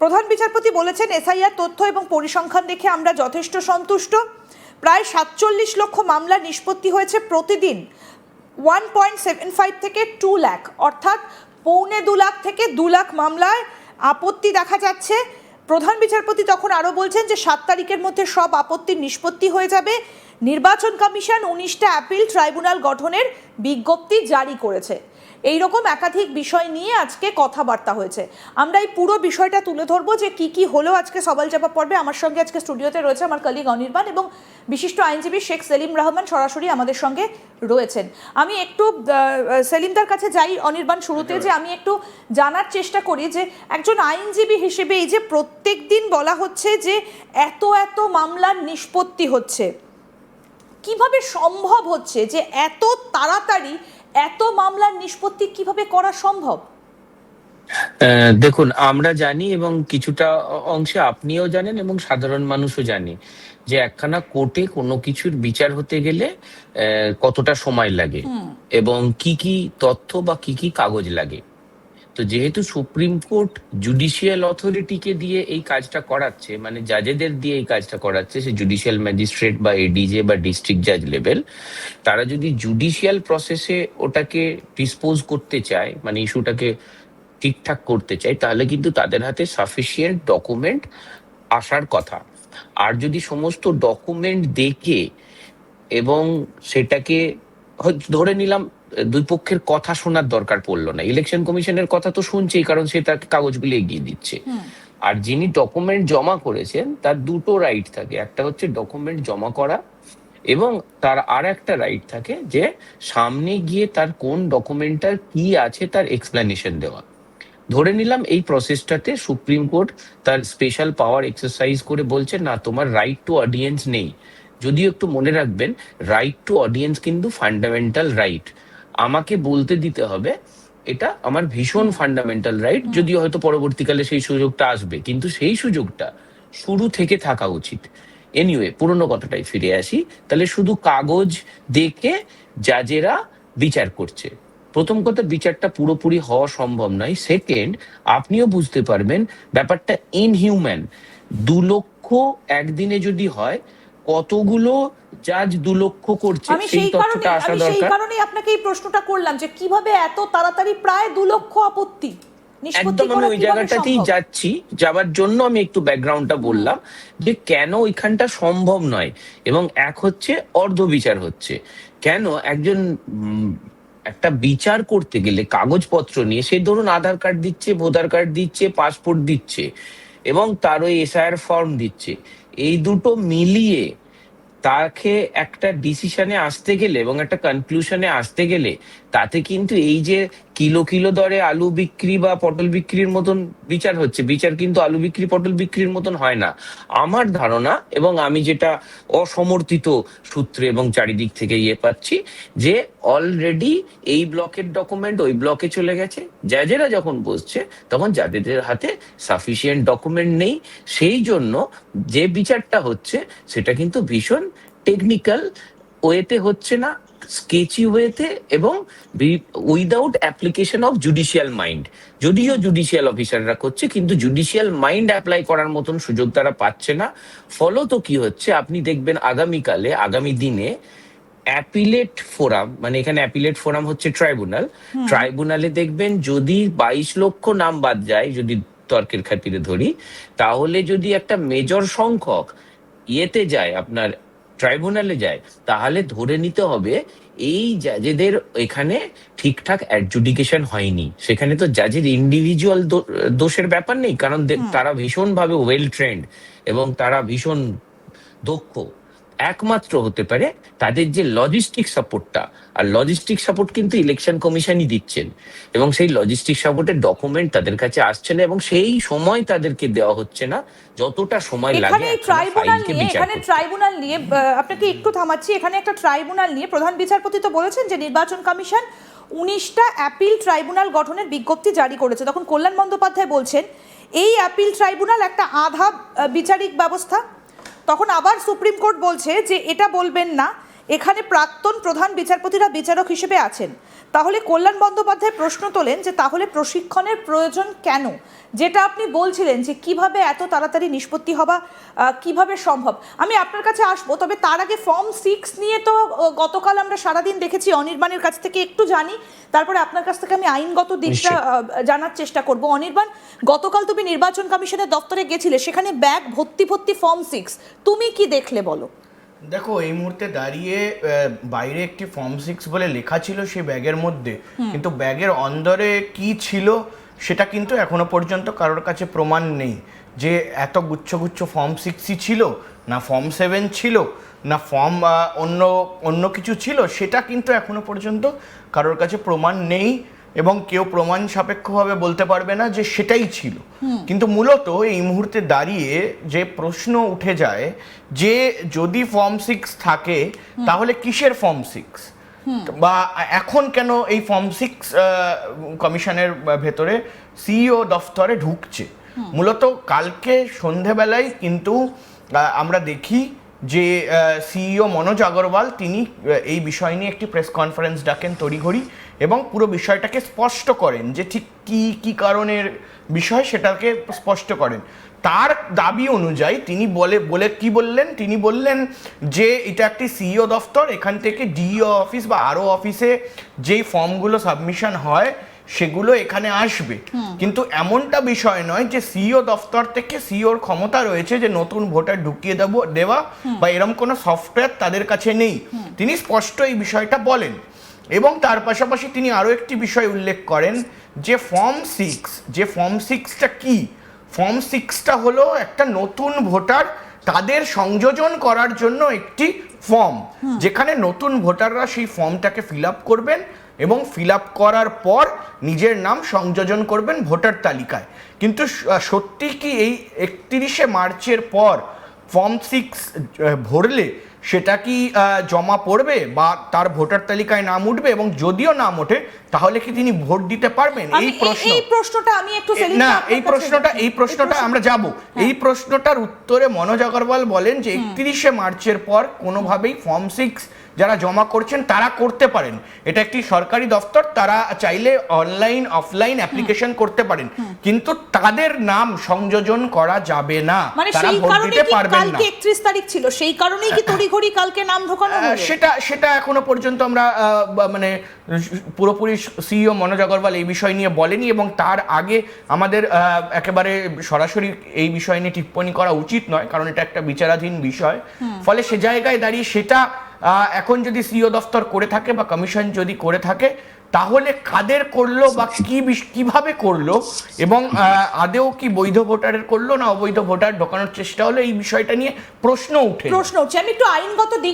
প্রধান বিচারপতি বলেছেন, এসআইআর তথ্য এবং পরিসংখ্যান দেখে আমরা যথেষ্ট সন্তুষ্ট। প্রায় 47 লক্ষ মামলা নিষ্পত্তি হয়েছে প্রতিদিন। 1.75 থেকে 2 লাখ, অর্থাৎ 1.25 লাখ থেকে 2 লাখ মামলায় আপত্তি দেখা যাচ্ছে। প্রধান বিচারপতি তখন আরও বলছেন যে 7 তারিখের মধ্যে সব আপত্তির নিষ্পত্তি হয়ে যাবে। নির্বাচন কমিশন 19টা অ্যাপিল ট্রাইব্যুনাল গঠনের বিজ্ঞপ্তি জারি করেছে। এই রকম একাধিক বিষয় নিয়ে আজকে কথাবার্তা হয়েছে। আমরা এই পুরো বিষয়টা তুলে ধরবো যে কি হলো আজকে সওয়াল জবাব পর্বে। আমার সঙ্গে আজকে স্টুডিওতে রয়েছে আমার কলিগ অনির্বাণ এবং বিশিষ্ট আইনজীবী শেখ সেলিম রহমান সরাসরি আমাদের সঙ্গে রয়েছেন। আমি একটু সেলিমদার কাছে যাই অনির্বাণ শুরুতে, যে আমি একটু জানার চেষ্টা করি যে একজন আইনজীবী হিসেবে এই যে প্রত্যেক দিন বলা হচ্ছে যে এত মামলার নিষ্পত্তি হচ্ছে, কিভাবে সম্ভব হচ্ছে যে এত তাড়াতাড়ি এত মামলার নিষ্পত্তি কিভাবে করা সম্ভব? দেখুন, আমরা জানি এবং কিছুটা অংশে আপনিও জানেন এবং সাধারণ মানুষও জানে যে একখানা কোর্টে কোনো কিছুর বিচার হতে গেলে কতটা সময় লাগে এবং কি তথ্য বা কি কাগজ লাগে। তো যেহেতু সুপ্রিম কোর্ট জুডিশিয়াল অথরিটিকে দিয়ে এই কাজটা করাচ্ছে, মানে জাজেদের দিয়ে এই কাজটা করাচ্ছে, সে জুডিশিয়াল ম্যাজিস্ট্রেট বা এডিজে বা ডিস্ট্রিক্ট জাজ লেভেল, তারা যদি জুডিশিয়াল প্রসেসে ওটাকে ডিসপোজ করতে চায়, মানে ইস্যুটাকে ঠিকঠাক করতে চায়, তাহলে কিন্তু তাদের হাতে সাফিসিয়েন্ট ডকুমেন্ট আসার কথা। আর যদি সমস্ত ডকুমেন্ট দেখে এবং সেটাকে ধরে নিলাম দুই পক্ষের কথা শোনার দরকার পড়লো না, ইলেকশন কমিশনের কথা তো শুনছেই, কারণ সে তাকে কাগজগুলো এগিয়ে দিচ্ছে। আর যিনি ডকুমেন্ট জমা করেছেন তার দুটো রাইট থাকে, একটা হচ্ছে ডকুমেন্ট জমা করা এবং তার আর একটা রাইট থাকে যে সামনে গিয়ে তার কোন ডকুমেন্টটার কি আছে তার এক্সপ্লেনেশন দেওয়া। ধরে নিলাম এই প্রসেসটাতে সুপ্রিম কোর্ট তার স্পেশাল পাওয়ার এক্সারসাইজ করে বলছে না, তোমার রাইট টু অডিয়েন্স নেই। যদিও একটু মনে রাখবেন, রাইট টু অডিয়েন্স কিন্তু ফান্ডামেন্টাল রাইট, আমাকে বলতে দিতে হবে, এটা আমার ভীষণ ফান্ডামেন্টাল রাইট। যদিও হয়তো পরবর্তীকালে সেই সুযোগটা আসবে, কিন্তু সেই সুযোগটা শুরু থেকে থাকা উচিত। এনিওয়ে, পুরোনো কথাটাই ফিরে আসি, তাহলে শুধু কাগজ দেখে জাজেরা বিচার করছে। প্রথম কথা, বিচারটা পুরোপুরি হওয়া সম্ভব নয়। সেকেন্ড, আপনিও বুঝতে পারবেন ব্যাপারটা ইনহিউম্যান। 2 লক্ষ একদিনে যদি হয়, কতগুলো জাজ 2 লক্ষ করছে, সেই তথ্যটা আসা দরকার। সেই কারণেই আপনাকে এই প্রশ্নটা করলাম যে কিভাবে এত তাড়াতাড়ি প্রায় 2 লক্ষ আপত্তি নিষ্পত্তি করা। একদম আমি ওই জায়গাটাতেই যাচ্ছি, যাবার জন্য আমি একটু ব্যাকগ্রাউন্ডটা বললাম যে কেন ওইখানটা সম্ভব নয়। এবং এক হচ্ছে অর্ধ বিচার হচ্ছে। কেন একজন একটা বিচার করতে গেলে কাগজপত্র নিয়ে, সে ধরুন আধার কার্ড দিচ্ছে, ভোটার কার্ড দিচ্ছে, পাসপোর্ট দিচ্ছে এবং তার ওই এসআইআর ফর্ম দিচ্ছে, এই দুটো মিলিয়ে তাকে একটা ডিসিশনে আসতে গেলে এবং একটা কনক্লুশনে আসতে গেলে, তাতে কিন্তু এই যে কিলো দরে আলু বিক্রি বা পটল বিক্রির মতন বিচার হচ্ছে, বিচার কিন্তু আলু বিক্রি পটল বিক্রির মতন হয় না আমার ধারণা। এবং আমি যেটা অসমর্থিত সূত্রে এবং চারিদিক থেকে পাচ্ছি, যে অলরেডি এই ব্লকের ডকুমেন্ট ওই ব্লকে চলে গেছে, জাজেরা যখন বসছে তখন যাদের হাতে সাফিসিয়েন্ট ডকুমেন্ট নেই, সেই জন্য যে বিচারটা হচ্ছে সেটা কিন্তু ভীষণ টেকনিক্যাল ওয়েতে হচ্ছে না, স্কেচি ওয়েতে এবং without application of judicial mind. যদিও জুডিশিয়াল অফিসাররা করছে, কিন্তু জুডিশিয়াল মাইন্ড অ্যাপ্লাই করার মতন সুযোগ তারা পাচ্ছে না। ফলত কি হচ্ছে, আপনি দেখবেন আগামী দিনে অ্যাপিলেট ফোরাম, মানে এখানে অ্যাপিলেট ফোরাম হচ্ছে ট্রাইব্যুনালে দেখবেন যদি 22 লক্ষ নাম বাদ যায়, যদি তর্কের খাতিরে ধরি, তাহলে যদি একটা মেজর সংখ্যক ইয়েতে যায়, আপনার ট্রাইব্যুনালে যায়, তাহলে ধরে নিতে হবে এই জাজেদের এখানে ঠিকঠাক অ্যাডজুডিকেশন হয়নি। সেখানে তো জাজের ইন্ডিভিজুয়াল দোষের ব্যাপার নেই, কারণ তারা ভীষণভাবে ওয়েল ট্রেন্ড এবং তারা ভীষণ দক্ষ। একমাত্র হতে পারে তাদের যে লজিস্টিক সাপোর্টটা, আর লজিস্টিক সাপোর্ট কিন্তু ইলেকশন কমিশনই দিচ্ছেন, এবং সেই লজিস্টিক সাপোর্টের ডকুমেন্ট তাদের কাছে আসছে না এবং সেই সময় তাদেরকে দেওয়া হচ্ছে না যতটা সময় লাগে। এখানে ট্রাইব্যুনাল নিয়ে আপনাকে একটু থামাচ্ছি। এখানে একটা ট্রাইব্যুনাল নিয়ে প্রধান বিচারপতি তো বলেছেন যে নির্বাচন কমিশন 19টা অ্যাপিল ট্রাইব্যুনাল গঠনের বিজ্ঞপ্তি জারি করেছে। তখন কল্যাণ বন্দ্যোপাধ্যায় বলছেন এই অ্যাপিল ট্রাইব্যুনাল একটা আধা বিচারিক ব্যবস্থা। তখন আবার সুপ্রিম কোর্ট বলছে যে এটা বলবেন না, এখানে প্রাক্তন প্রধান বিচারপতিরা বিচারক হিসেবে আছেন। তাহলে কল্যাণ বন্দ্যোপাধ্যায় প্রশ্ন তোলেন যে তাহলে প্রশিক্ষণের প্রয়োজন কেন, যেটা আপনি বলছিলেন যে কিভাবে এত তাড়াতাড়ি নিষ্পত্তি হওয়া কিভাবে সম্ভব। আমি আপনার কাছে আসবো, তবে তার আগে ফর্ম 6 নিয়ে তো গতকাল আমরা সারাদিন দেখেছি, অনির্বাণের কাছ থেকে একটু জানি, তারপরে আপনার কাছ থেকে আমি আইনগত দিকটা জানার চেষ্টা করব। অনির্বাণ, গতকাল তুমি নির্বাচন কমিশনের দপ্তরে গেছিলে, সেখানে ব্যাগ ভর্তি ভর্তি ফর্ম 6, তুমি কি দেখলে বলো? দেখো, এই মুহূর্তে দাঁড়িয়ে বাইরে একটি ফর্ম 6 বলে লেখা ছিল সেই ব্যাগের মধ্যে, কিন্তু ব্যাগের অন্দরে কি ছিল সেটা কিন্তু এখনো পর্যন্ত কারোর কাছে প্রমাণ নেই যে এত গুচ্ছ গুচ্ছ ফর্ম 6ই ছিল, না ফর্ম 7 ছিল, না ফর্ম অন্য কিছু ছিল, সেটা কিন্তু এখনো পর্যন্ত কারোর কাছে প্রমাণ নেই এবং কেউ প্রমাণ সাপেক্ষভাবে বলতে পারবে না যে সেটাই ছিল। কিন্তু মূলত এই মুহূর্তে দাঁড়িয়ে যে প্রশ্ন উঠে যায় যে যদি ফর্ম 6 থাকে তাহলে কিসের ফর্ম 6, বা এখন কেন এই ফর্ম 6 কমিশনের ভেতরে সিইও দফতরে ঢুকছে। মূলত কালকে সন্ধেবেলায় কিন্তু আমরা দেখি যে সিইও মনোজ আগরওয়াল তিনি এই বিষয় নিয়ে একটি প্রেস কনফারেন্স ডাকেন তড়িঘড়ি এবং পুরো বিষয়টাকে স্পষ্ট করেন যে ঠিক কি কারণের বিষয় সেটাকে স্পষ্ট করেন। তার দাবি অনুযায়ী তিনি কি বললেন, তিনি বললেন যে এটা একটি সিইও দফতর, এখান থেকে ডিইও অফিস বা আরও অফিসে যেই ফর্মগুলো সাবমিশন হয় সেগুলো এখানে আসবে। কিন্তু এমনটা বিষয় নয় যে সিইও দফতর থেকে সিইওর ক্ষমতা রয়েছে যে নতুন ভোটার ঢুকিয়ে দেওয়া বা এরকম কোনো সফটওয়্যার তাদের কাছে নেই। তিনি স্পষ্ট এই বিষয়টা বলেন এবং তার পাশাপাশি তিনি আরও একটি বিষয় উল্লেখ করেন যে ফর্ম 6টা কি, ফর্ম 6টা হলো একটা নতুন ভোটার তাদের সংযোজন করার জন্য একটি ফর্ম, যেখানে নতুন ভোটাররা সেই ফর্মটাকে ফিল আপ করবেন এবং ফিল আপ করার পর নিজের নাম সংযোজন করবেন ভোটার তালিকায়। কিন্তু সত্যি কি এই 31শে মার্চের পর ফর্ম 6 ভরলে সেটা কি জমা পড়বে বা তার ভোটার তালিকায় নাম উঠবে, এবং যদিও নাম ওঠে তাহলে কি তিনি ভোট দিতে পারবেন? এই প্রশ্নটা আমি একটু না, এই প্রশ্নটা আমরা যাব। এই প্রশ্নটার উত্তরে মনোজ আগরওয়াল বলেন যে 31শে মার্চের পর কোনোভাবেই ফর্ম 6 যারা জমা করছেন তারা করতে পারেন, এটা একটি সরকারি দফতর, তারা চাইলে অনলাইন অফলাইন অ্যাপ্লিকেশন করতে পারেন, কিন্তু তাদের নাম সংযোজন করা যাবে না, তারা ভোট দিতে পারবেন না। 31 তারিখ ছিল, সেই কারণেই কি তড়িঘড়ি কালকে নাম ঢোকানো হলো? সেটা এখনো পর্যন্ত আমরা মানে পুরোপুরি সিইও মনোজ আগরওয়াল এই বিষয় নিয়ে বলেনি, এবং তার আগে আমাদের একেবারে সরাসরি এই বিষয় নিয়ে টিপ্পণী করা উচিত নয়, কারণ এটা একটা বিচারাধীন বিষয়। ফলে সে জায়গায় দাঁড়িয়ে সেটা এখন যদি সিইও দফতর করে থাকে বা কমিশন যদি করে থাকে তাহলে কাদের করলো বা কিভাবে করলো এবং আদেও কি বৈধ ভোটারের করলো না অবৈধ ভোটার ঢোকানোর চেষ্টা হলো, এই বিষয়টা নিয়ে প্রশ্ন উঠে। আমি একটু আইনগত দিক